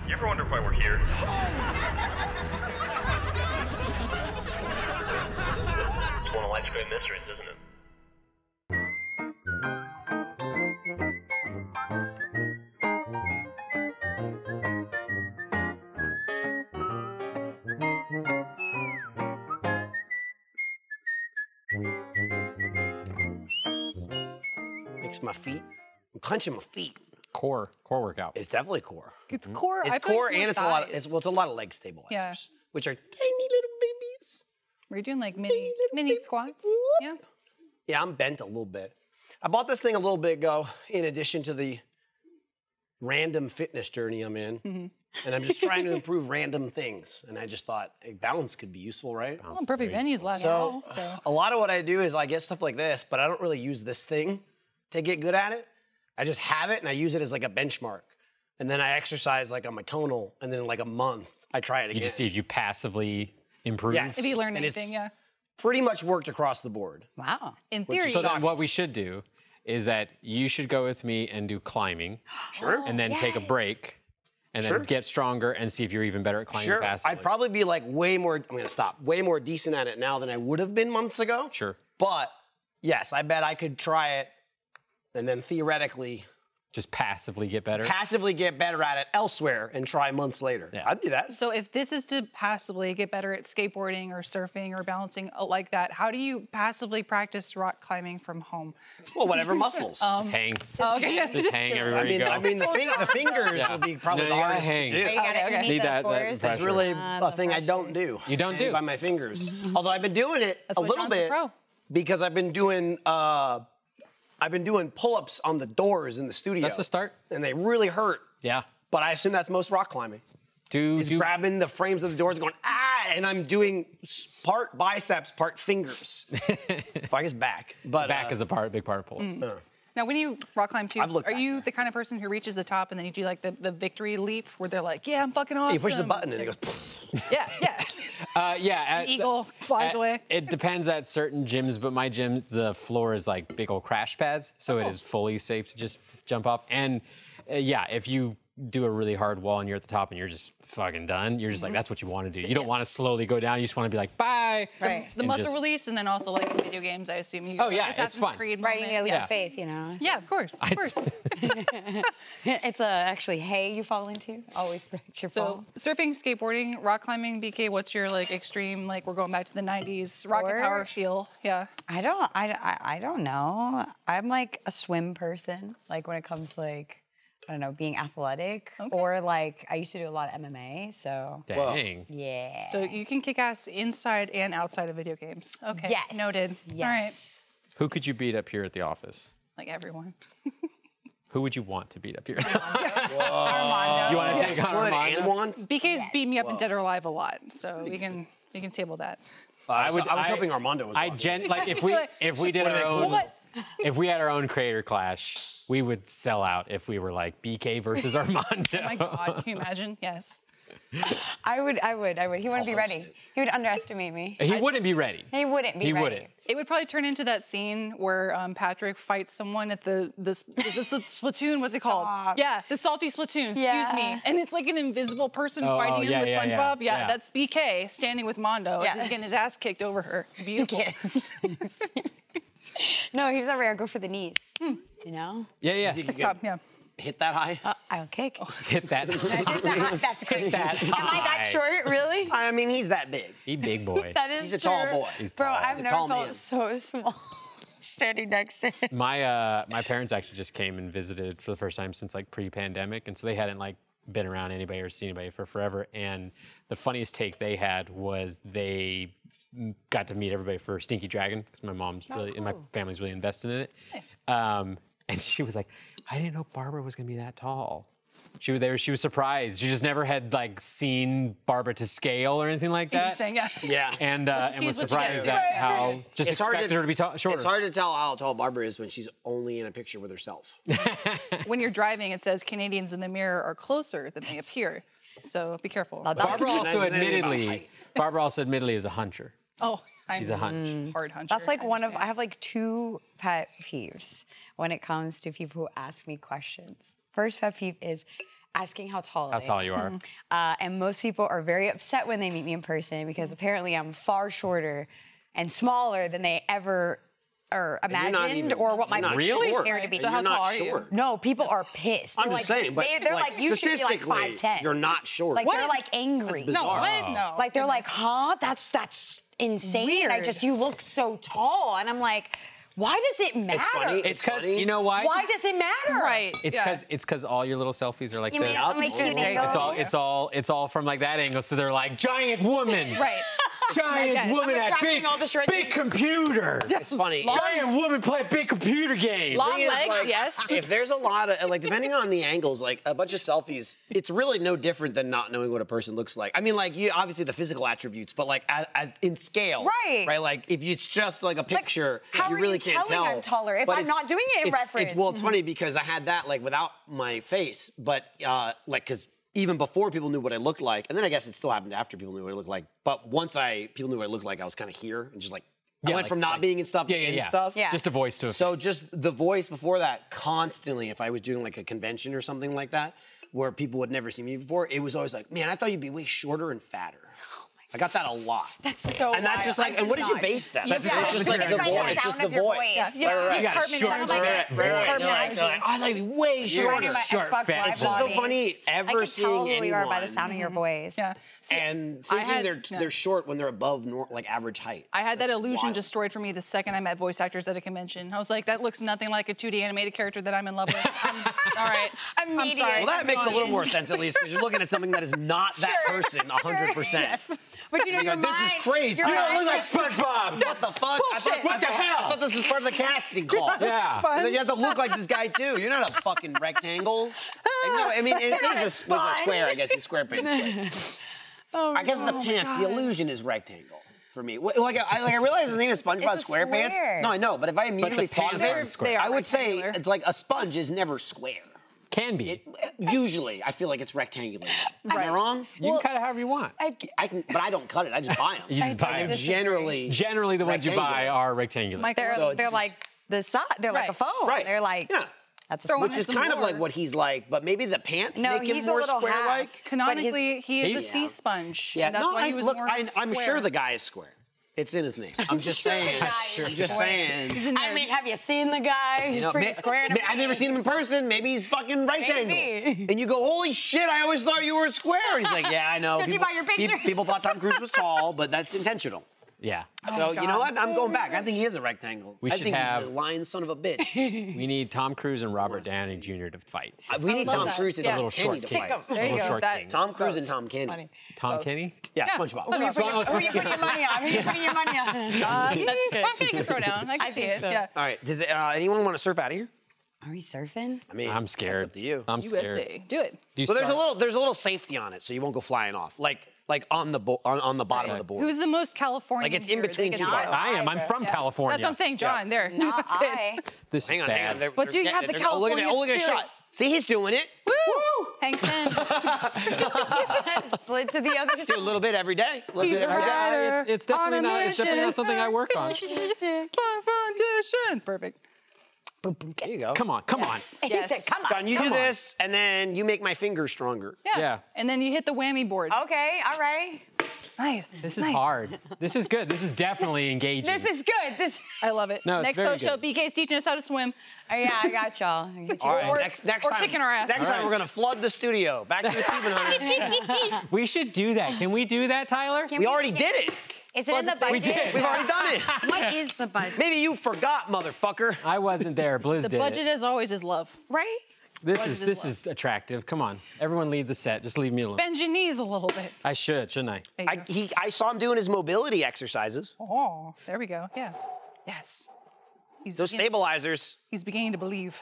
You ever wonder why we're here? It's one of life's great mysteries, isn't it? Makes my feet. I'm clenching my feet. Core workout. It's definitely core. It's core. It's I feel core like and more it's a lot. thighs. It's a lot of leg stabilizers, Yeah. which are tiny little babies. We're doing like mini squats. Yeah. Yeah, I'm bent a little bit. I bought this thing a little bit ago, in addition to the random fitness journey I'm in, and I'm just trying to improve random things. And I just thought, hey, balance could be useful, right? Well, perfect venues last So, fall. So a lot of what I do is I get stuff like this, but I don't really use this thing to get good at it. I just have it and I use it as like a benchmark. And then I exercise like on my tonal, and then in like a month, I try it again. You just see if you passively improve. Yes. if you learn And anything, yeah. pretty much worked across the board. Wow. In theory, So then what we should do is that you should go with me and do climbing. Sure. And then take a break. And then get stronger and see if you're even better at climbing Sure. passively. I'd probably be like way more decent at it now than I would have been months ago. Sure. But yes, I bet I could try it and then theoretically Just passively get better. passively get better at it elsewhere and try months later. Yeah. I'd do that. so if this is to passively get better at skateboarding or surfing or balancing like that, how do you passively practice rock climbing from home? Well, whatever muscles. Just hang. Okay. Just hang everywhere you go. I mean, the fingers would be probably No, the you gotta hardest hang. to do. You gotta okay. need Need the that force. That's pressure. really a thing I don't do. You don't do. By my fingers. Although I've been doing it That's a why little John's the bit pro. because I've been doing pull-ups on the doors in the studio. That's the start. And they really hurt. Yeah. But I assume that's most rock climbing. Is Do grabbing the frames of the doors and going, and I'm doing part biceps, part fingers. I guess back. But back is a big part of pull-ups. Now, when you rock climb too, I've looked are back you the kind of person who reaches the top and then you do like the victory leap where they're like, yeah, I'm fucking awesome. you push the button and it goes, Yeah, yeah. Yeah. Eagle flies away. It depends at certain gyms, but my gym, the floor is like big old crash pads, so it is fully safe to just jump off. And yeah, if you do a really hard wall and you're at the top and you're just fucking done, you're just like, that's what you want to do. You don't want to slowly go down. You just want to be like, bye. Right. The And muscle just- release, and then also like in video games, I assume you. Oh, yeah, it's Assassin's fun. Creed Right, you moment. gotta Yeah. have faith, you know. Yeah, of course, of course. It's actually hay you fall into. Always protect your fall. So surfing, skateboarding, rock climbing, BK. What's your like extreme? Like we're going back to the '90s rocket Or- power feel. Yeah. I don't know. I'm like a swim person. Like when it comes to like, I don't know, being athletic. Okay. Or like I used to do a lot of MMA, so Dang. yeah. So you can kick ass inside and outside of video games. Okay. yes. Noted. Yes. All right. Who could you beat up here at the office? Like everyone. Who would you want to beat up here? Armando. You want to take on Good Armando? and one. BK's beat me up in Dead or Alive a lot, so we can table that. I was hoping Armando was walking. Like if we did our own What? if we had our own creator clash, we would sell out if we were like BK versus Armando. Oh my God, can you imagine? Yes. I would. He wouldn't be ready. He would underestimate me. He wouldn't be ready. He wouldn't be He ready. wouldn't. It would probably turn into that scene where Patrick fights someone at is this Splatoon? What's it called? Stop. Yeah, the salty Splatoon. Excuse Yeah. me. And it's like an invisible person Oh, fighting him yeah, with yeah, yeah. SpongeBob. Yeah, Yeah. that's BK standing with Mondo. Yeah. As he's getting his ass kicked over her. It's beautiful. Yes. No, he's not ready. I'll go for the knees. You know? Yeah. Stop. Yeah. Hit that high? I'll kick. Hit that. That's great. that Am I that high. short, really? I mean, he's that big. He big boy. That is He's a tall true. boy. He's Bro, tall. I've He's a never tall felt man. so small standing next to him. My parents actually just came and visited for the first time since like pre-pandemic, and so they hadn't like been around anybody or seen anybody for forever. And the funniest take they had was they got to meet everybody for Stinky Dragon because my mom's really and my family's really invested in it. Nice. And she was like, I didn't know Barbara was gonna be that tall. She was surprised. She just never had like seen Barbara to scale or anything like that. Interesting. Yeah. Yeah. And see was is what you surprised get. at how just It's hard expected to- her to be shorter. It's hard to tell how tall Barbara is when she's only in a picture with herself. When you're driving, it says Canadians in the mirror are closer than they appear. So be careful. Barbara also That's anything about admittedly is a huncher. Oh, I'm She's a hunch. hard huncher. That's like I understand. have like two pet peeves when it comes to people who ask me questions. First pet peeve is asking how tall How tall you are. and most people are very upset when they meet me in person because apparently I'm far shorter and smaller than they ever imagined or what my picture appeared to be. So how tall are you? No, people are pissed. I'm They're just like, saying, but they're like, you should be like statistically, 5'10". you're not short. Like they're like angry. That's bizarre. What? No. Like they're like, huh? That's insane. Weird. You look so tall, and I'm like, why does it matter? It's funny. It's because, you know why? Why does it matter? Right. It's because all your little selfies are like You this. mean I'll make cute angles? It's all from like that angle. So they're like giant woman. Right. Giant woman at attracting big, all the shredded- big computer. It's funny. Giant woman play a big computer game. Long Thing is, legs, like, yes. If there's a lot of, like, depending on the angles, like, a bunch of selfies, it's really no different than not knowing what a person looks like. I mean, like, you obviously the physical attributes, but, like, as in scale. Right. Right? Like, if it's just, like, a picture, how you are really you can't telling tell. I'm taller if But I'm not doing it in reference? Well, it's funny because I had that, like, without my face, but, like, because even before people knew what I looked like, and then I guess it still happened after people knew what I looked like, but once people knew what I looked like, I was kind of here and just, like, I went from not being in stuff to in stuff. Yeah. Just a voice to a So face. just the voice before that, constantly, if I was doing like a convention or something like that, where people would never see me before, it was always like, man, I thought you'd be way shorter and fatter. I got that a lot. That's so And that's just like, and what did you base that? That's Yeah. it's just like the It's voice. the It's just sound the of your voice. voice. Yeah. You got a Cartman short, sounds fat, like Right. Cartman They're like, energy. I thought you'd be way shorter. Reminding my Short, Xbox fat. Live It's just so audience. funny I ever can seeing tell who anyone. you are by the sound of your voice. Yeah. See, And I thinking had- they're short when they're above like average height. I had that That's illusion wild. destroyed for me the second I met voice actors at a convention. I was like, that looks nothing like a 2D animated character that I'm in love with. All right. I'm Immediate. sorry. Well, that makes a little Audience. more sense at least because you're looking at something that is not that person 100%. Yes. But you know, You go, your this mind, is crazy. your You don't mind look like goes- SpongeBob. What the fuck? Bullshit. What the hell? I thought this was part of the casting call. Yeah. And then you have to look like this guy too. You're not a fucking rectangle. No, I mean, it was a square. I guess he's square pants. I guess the pants, the illusion is rectangle for me. Like I realize his name is SpongeBob It's a SquarePants. square. No, I know, but if I immediately thought of pants aren't it, square. They are I would say rectangular. it's like a sponge is never square. Can be. Usually, I feel like it's rectangular. Am I wrong? You can cut it however you want. I can, but I don't cut it. I just buy them. You just buy them. Generally, Generally, the ones you buy rectangular. are rectangular. Mike, They're, So it's they're just- like the side. They're like a Right. phone. Right. They're like, Yeah. that's a Throw smart. Which is some kind of more. like what he's like, but maybe the pants No, make him he's a more little square-like. half. canonically, he is a He's- sea sponge. Yeah, and that's no, why he was look, more I'm square. sure the guy is square. It's in his name. I'm just saying. I'm just saying. He's in there. I mean, have you seen the guy? He's You know, pretty square. I've never seen him in person. Maybe he's fucking rectangle. Maybe. And you go, holy shit, I always thought you were square. And he's like, yeah, I know. Judging by your picture. People thought Tom Cruise was tall, but that's intentional. Yeah. So, you know God. what? I'm going back. I think he is a rectangle. We I should think have- he's a lying son of a bitch. We need Tom Cruise and Robert Downey Jr. to fight. We need love Tom that. Cruise to Yeah. Tom Little short Kenny to king. fight. Sick 'em. There you Little go. short That, king. Tom Cruise and Tom Kenny. Funny. Tom Kenny? Yeah, Yeah. SpongeBob. Who you put your money on? Who you putting your money on? Tom Kenny can throw down. I can see think it. so. Yeah. All right. Does anyone want to surf out of here? Are we surfing? I mean, I'm scared. That's up to you. I'm scared. USA. Do it. Do you So there's start? a little safety on it, so you won't go flying off. Like on the on the bottom of the board. Who's the most Californian? Like, it's in here? between They two can bars. throw. I am. I'm from California. That's what I'm saying, John. There. Not I. This Hang is on, bad. hang on. They're- But do you they're have the getting it. Oh, look at it. California Oh, look at his spirit? shot. See, he's doing it. Woo! Hang 10. Slid to the other Do a little bit every day. A little He's bit a every day. rider. It's definitely on a not. It's definitely mission. not something I work on. Foundation. Perfect. There you go. Come on, come on. He said, Yes. come on. John, you Come do on. this, and then you make my fingers stronger. Yeah. Yeah. And then you hit the whammy board. Okay, all right. Nice. This is nice. hard. This is good. This is definitely engaging. This is good. This. I love it. No, it's Next very post show, good. BK's teaching us how to swim. Oh, yeah, I got y'all. I got you. All right, Or- next or time. kicking our ass. Next All time right. we're gonna flood the studio. Back to the achievement hunter. We should do that. Can we do that, Tyler? Can We already did it. Is it in the budget? We did. We've already done it. What is the budget? Maybe you forgot, motherfucker. I wasn't there. Blizz The did budget, it. as always, is love. Right? This is attractive. Come on. Everyone leave the set. Just leave me alone. Bend your knees a little bit. I should, shouldn't I? There you go. I saw him doing his mobility exercises. Oh, there we go. Yeah. Yes. He's Those beginning, stabilizers. he's beginning to believe.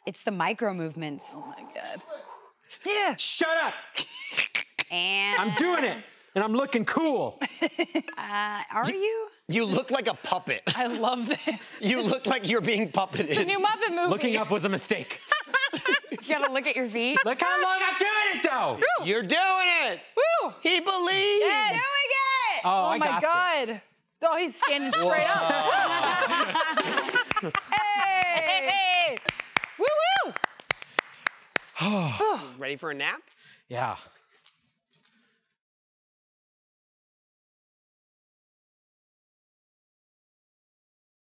It's the micro movements. Oh my God. Yeah. Shut up! And I'm doing it, and I'm looking cool. are you? You look like a puppet. I love this. You look like you're being puppeted. New Muppet movie. Looking up was a mistake. You gotta look at your feet. Look how long I'm doing it, though. You're doing it. Woo! He believes. Yes. Doing it! Oh, Oh I my got God. this. Oh, he's standing straight up. Hey! Hey! Woo woo! Ready for a nap? Yeah.